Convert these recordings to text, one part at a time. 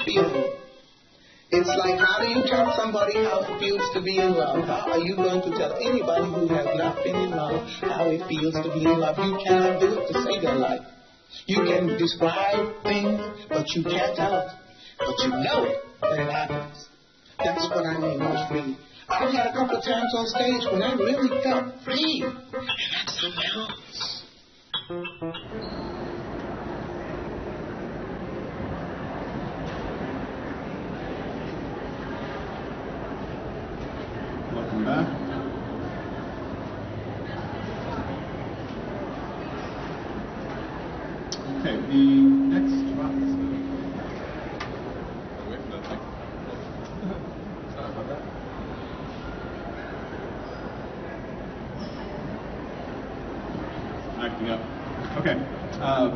feeling. It's like, how do you tell somebody how it feels to be in love? How are you going to tell anybody who has not been in love how it feels to be in love? You cannot do it to save your life. You can describe things, but you can't tell it. But you know it when it happens. That's what I mean by free. I've had a couple of times on stage when I really felt free. And that's something else. Welcome back. Okay, the next Sorry about that. Acting up. Okay,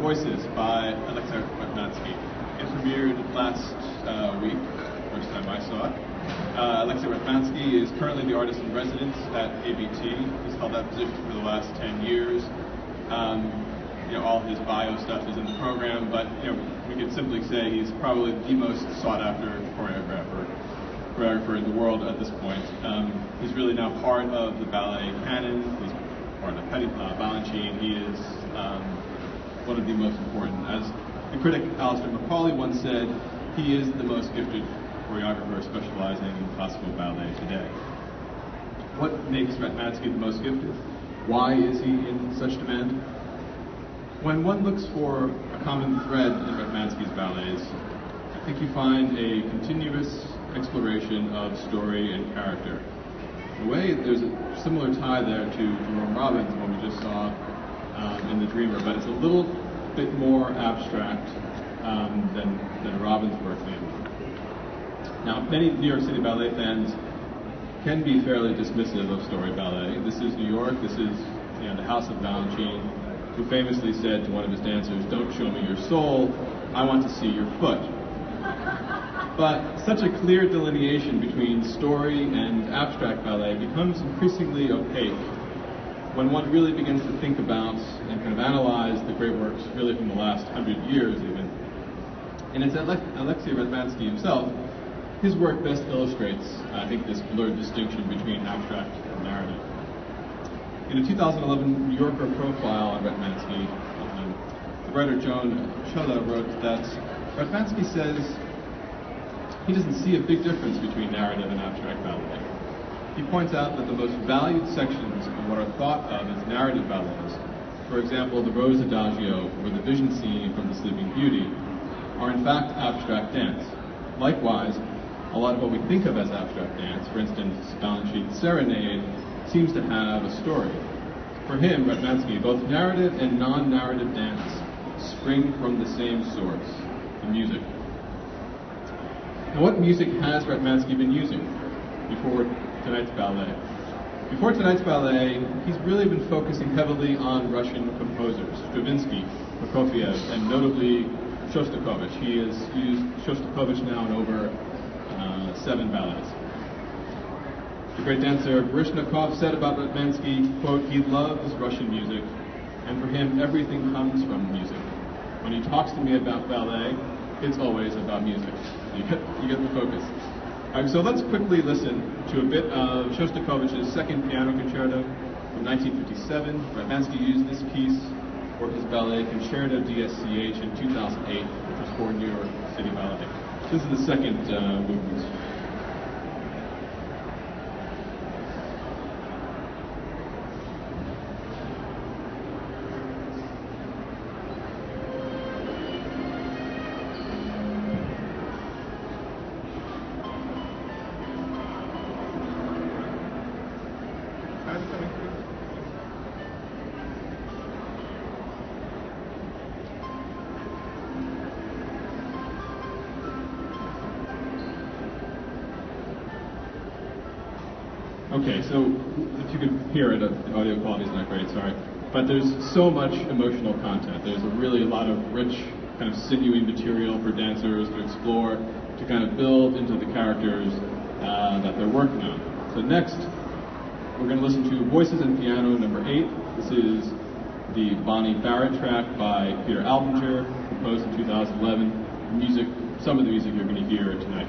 Voices by Alexis Radvansky. It premiered last week, first time I saw it. Alexis Radvansky is currently the artist in residence at ABT. He's held that position for the last 10 years. All his bio stuff is in the program, but we could simply say he's probably the most sought-after choreographer in the world at this point. He's really now part of the ballet canon. He's part of Balanchine. He is one of the most important. As the critic Alistair Macaulay once said, he is the most gifted choreographer specializing in classical ballet today. What makes Ratmansky the most gifted? Why is he in such demand? When one looks for a common thread in Ratmansky's ballets, I think you find a continuous exploration of story and character. In a way, there's a similar tie there to Jerome Robbins, one we just saw in The Dreamer, but it's a little bit more abstract than Robbins' work maybe. Now, many New York City ballet fans can be fairly dismissive of story ballet. This is New York, this is the house of Balanchine, who famously said to one of his dancers, "Don't show me your soul, I want to see your foot." But such a clear delineation between story and abstract ballet becomes increasingly opaque when one really begins to think about and kind of analyze the great works really from the last 100 years even. And it's Alexey Radvansky himself. His work best illustrates, I think, this blurred distinction between abstract and narrative. In a 2011 New Yorker profile on Ratmansky, the writer Joan Chella wrote that Ratmansky says he doesn't see a big difference between narrative and abstract ballet. He points out that the most valued sections of what are thought of as narrative ballets, for example, the Rose Adagio or the vision scene from The Sleeping Beauty, are in fact abstract dance. Likewise, a lot of what we think of as abstract dance, for instance, Balanchine's Serenade, seems to have a story. For him, Ratmansky, both narrative and non-narrative dance spring from the same source, the music. Now, what music has Ratmansky been using before tonight's ballet? Before tonight's ballet, he's really been focusing heavily on Russian composers, Stravinsky, Prokofiev, and notably Shostakovich. He has used Shostakovich now in over 7 ballets. The great dancer Baryshnikov said about Ratmansky, quote, "He loves Russian music, and for him everything comes from music. When he talks to me about ballet, it's always about music." You get the focus. All right, so let's quickly listen to a bit of Shostakovich's second piano concerto from 1957. Ratmansky used this piece for his ballet Concerto DSCH in 2008, which was for New York City Ballet. This is the second movement. Okay, so if you could hear it, the audio quality is not great, sorry. But there's so much emotional content. There's a lot of rich, kind of sinewy material for dancers to explore, to kind of build into the characters that they're working on. So next, we're going to listen to Voices and Piano number 8. This is the Bonnie Barrett track by Peter Alpinger, composed in 2011. music, some of the music you're going to hear tonight.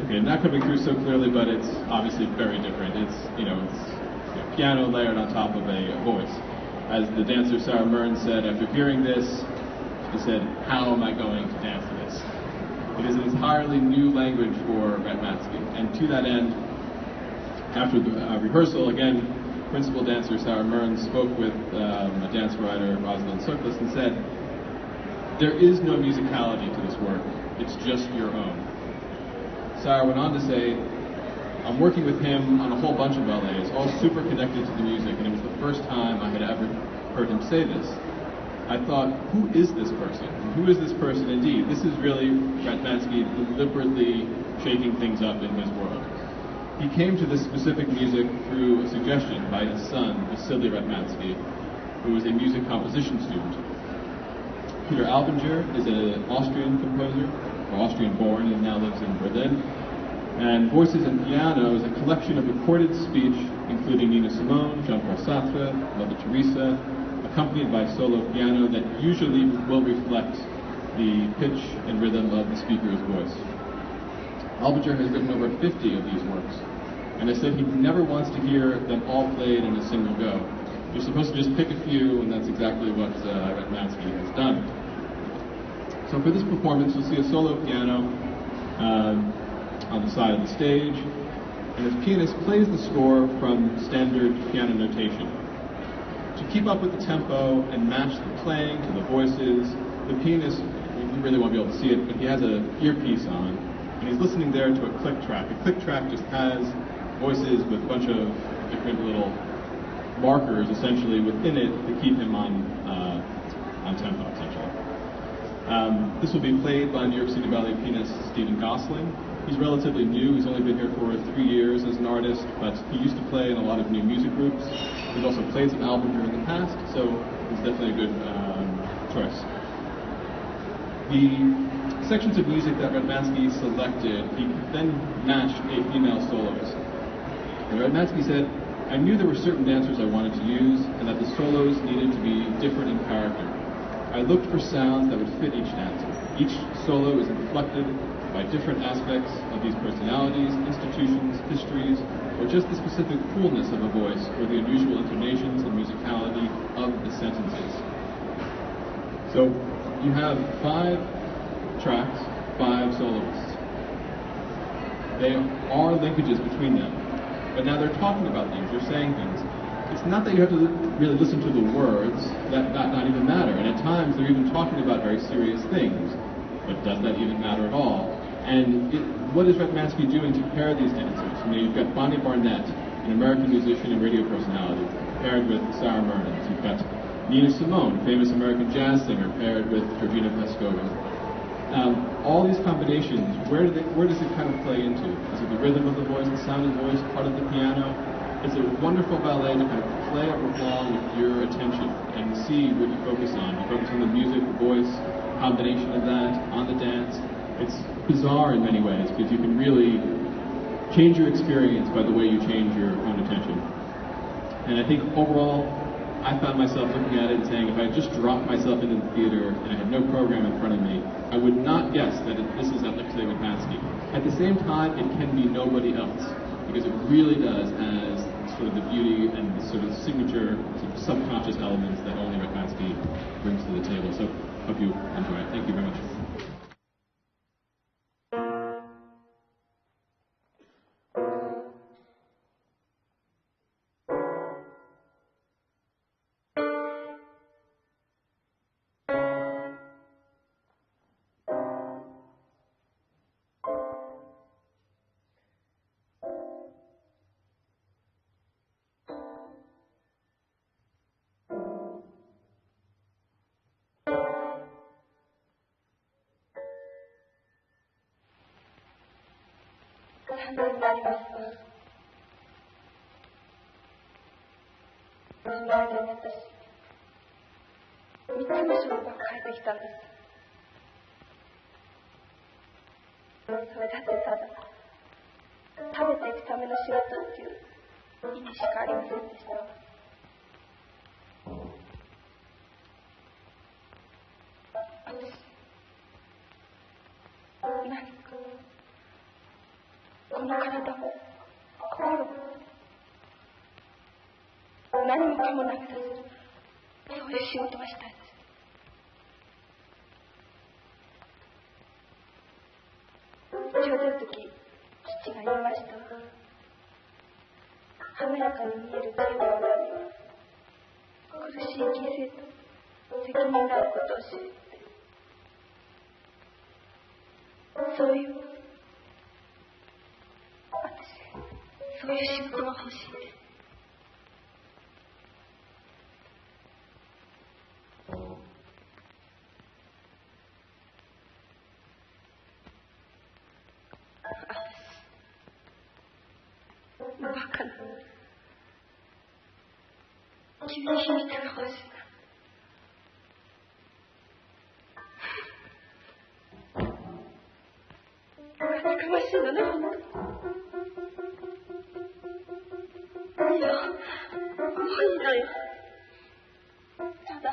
Okay, not coming through so clearly, but it's obviously very different. It's piano layered on top of a voice. As the dancer Sarah Mern said after hearing this, she said, "How am I going to dance to this?" It is an entirely new language for Ratmansky. And to that end, after the rehearsal, again, principal dancer Sarah Mern spoke with a dance writer, Rosalind Soklas, and said, "There is no musicality to this work. It's just your own." Sarah went on to say, "I'm working with him on a whole bunch of ballets, all super connected to the music, and it was the first time I had ever heard him say this. I thought, who is this person? And who is this person indeed? This is really Ratmansky deliberately shaking things up in his world." He came to this specific music through a suggestion by his son, Vasily Ratmansky, who was a music composition student. Peter Albinger is an Austrian composer, or Austrian-born, and now lives in Berlin. And Voices and Piano is a collection of recorded speech, including Nina Simone, Jean-Paul Sartre, Mother Teresa, accompanied by solo piano that usually will reflect the pitch and rhythm of the speaker's voice. Albinger has written over 50 of these works, and I said he never wants to hear them all played in a single go. You're supposed to just pick a few, and that's exactly what Ratmansky has done. So for this performance, you'll see a solo piano on the side of the stage, and this pianist plays the score from standard piano notation. To keep up with the tempo and match the playing to the voices, the pianist, you really won't be able to see it, but he has an earpiece on, and he's listening there to a click track. A click track just has voices with a bunch of different little markers, essentially, within it to keep him on tempo, essentially. This will be played by New York City Ballet pianist Stephen Gosling. He's relatively new. He's only been here for 3 years as an artist, but he used to play in a lot of new music groups. He's also played some Albinger in the past, so it's definitely a good choice. The sections of music that Ratmansky selected, he then matched a female soloist. And Ratmansky said, "I knew there were certain dancers I wanted to use, and that the solos needed to be different in character. I looked for sounds that would fit each dancer. Each solo is inflected by different aspects of these personalities, institutions, histories, or just the specific coolness of a voice, or the unusual intonations and musicality of the sentences." So you have 5 tracks, 5 soloists. There are linkages between them, but now they're talking about things, they're saying things. It's not that you have to really listen to the words, that not even matter, and at times they're even talking about very serious things, but does that even matter at all? And what is Ratmansky doing to pair these dancers? You've got Bonnie Barnett, an American musician and radio personality, paired with Sarah Mern. You've got Nina Simone, famous American jazz singer, paired with Georgina Peskova. All these combinations, where does it kind of play into? Is it the rhythm of the voice, the sound of the voice, part of the piano? It's a wonderful ballet to kind of play along with your attention and see what you focus on. You focus on the music, the voice, combination of that, on the dance. It's bizarre in many ways because you can really change your experience by the way you change your own attention. And I think overall, I found myself looking at it and saying, if I just dropped myself into the theater and I had no program in front of me, I would not guess that this is Alexey Radvansky. At the same time, it can be nobody else, because it really does has sort of the beauty and the sort of signature sort of subconscious elements that only Ratmansky brings to the table. So hope you enjoy it. Thank you very much. Thank you. つも職場を変えてきたんです。それだってただ食べていくための仕事っていう意味しかありませんでした。私何かこの体も心も何もかも投げ出せる、そういう仕事がしたいです。家を出るとき、父が言いました。華やかに見える自由の裏には苦しい犠牲と責任があることを知るって、そういう私、そういう仕事が欲しいです。バカな君に秘密が欲しいな。厚かましいのね、本当に。いや、もういいのよ。ただ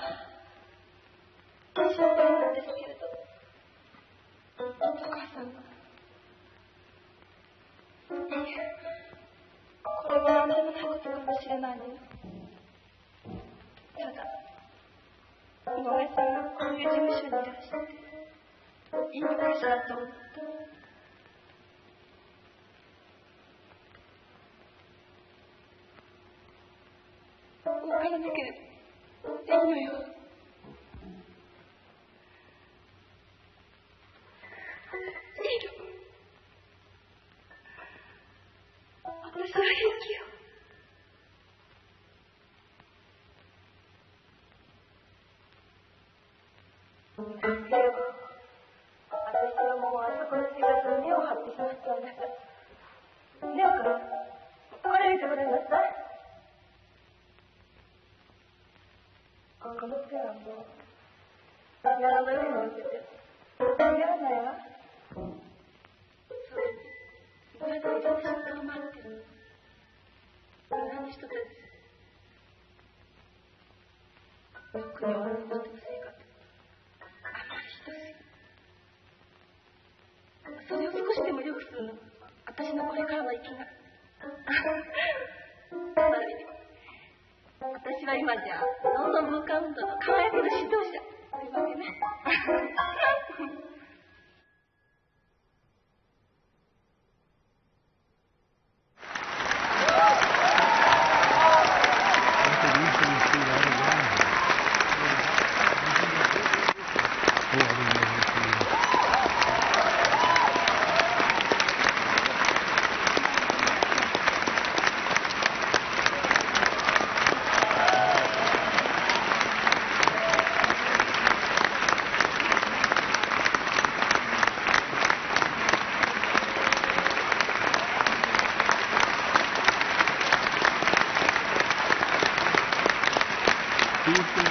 心配なんですけれど、お母さんがこれは何でもないことかもしれないのよ。ただ野上さんがこういう事務所にいらしていいのかしらと思って。分からなければいいのよ。私は平気よ。でも私はもうあそこの生活に根を張ってしまったんです。ねおくん、これ見てごらんなさい。このペラもピアノの上に置いてて見らないわ。それで歌の仕事が待ってる村の人たち、特に女の人の生活、あまりひどすぎる。それを少しでも良くするの、私のこれからの生きがい。私は今じゃ農村文化運動の輝きの指導者というわけね。Please